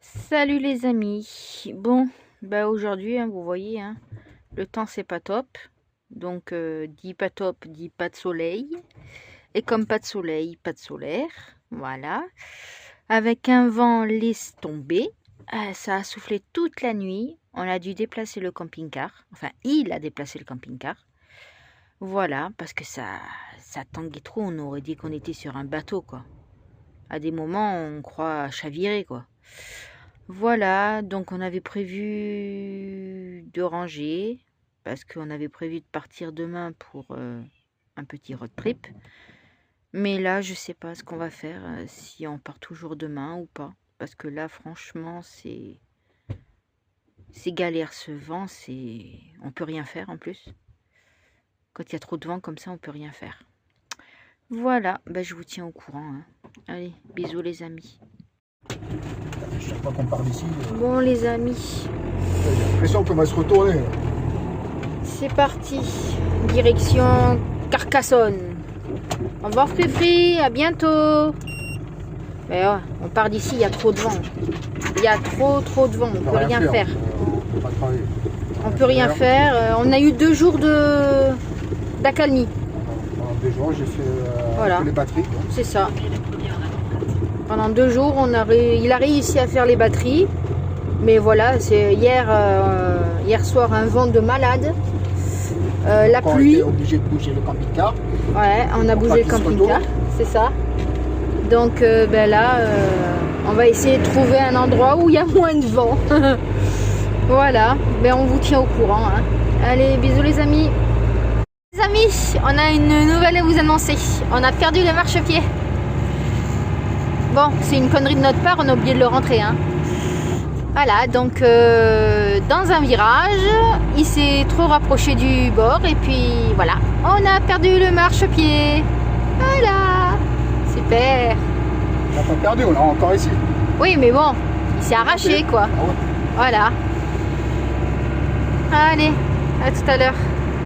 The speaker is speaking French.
Salut les amis. Bon, bah aujourd'hui, vous voyez, le temps c'est pas top. Donc, dit pas top, dit pas de soleil. Et comme pas de soleil, pas de solaire. Voilà. Avec un vent laisse tomber. Ça a soufflé toute la nuit. On a dû déplacer le camping-car. Enfin, il a déplacé le camping-car. Voilà, parce que ça tanguait trop. On aurait dit qu'on était sur un bateau, quoi. À des moments, on croit chavirer, quoi. Voilà, donc on avait prévu de ranger parce qu'on avait prévu de partir demain pour un petit road trip. Mais là, je sais pas ce qu'on va faire, si on part toujours demain ou pas. Parce que là, franchement, c'est galère ce vent, on peut rien faire en plus. Quand il y a trop de vent comme ça, on peut rien faire. Voilà, bah, je vous tiens au courant. Allez, bisous les amis. Chaque fois qu'on part d'ici, Bon les amis, j'ai l'impression qu'on va se retourner. c'est parti, direction Carcassonne. Au revoir Fréfré, à bientôt. Mais ouais, on part d'ici, il y a trop de vent. Il y a trop de vent, on peut rien faire. On peut pas travailler. On peut rien faire. On a eu 2 jours d'accalmie. Pendant 2 jours, j'ai fait Voilà. les batteries. C'est ça. Pendant 2 jours, il a réussi à faire les batteries. Mais voilà, c'est hier soir un vent de malade. La pluie. On était obligé de bouger le camping-car. Ouais, on a bougé le camping-car, c'est ça. Donc ben là, on va essayer de trouver un endroit où il y a moins de vent. Voilà, ben on vous tient au courant. Allez, bisous les amis. Les amis, on a une nouvelle à vous annoncer. On a perdu le marchepied. Bon, c'est une connerie de notre part, on a oublié de le rentrer. Voilà, donc dans un virage, il s'est trop rapproché du bord et puis voilà, on a perdu le marchepied. Voilà, super. On n'a pas perdu, on l'a encore ici. Oui, mais bon, il s'est arraché quoi. Ah ouais. Voilà. Allez, à tout à l'heure.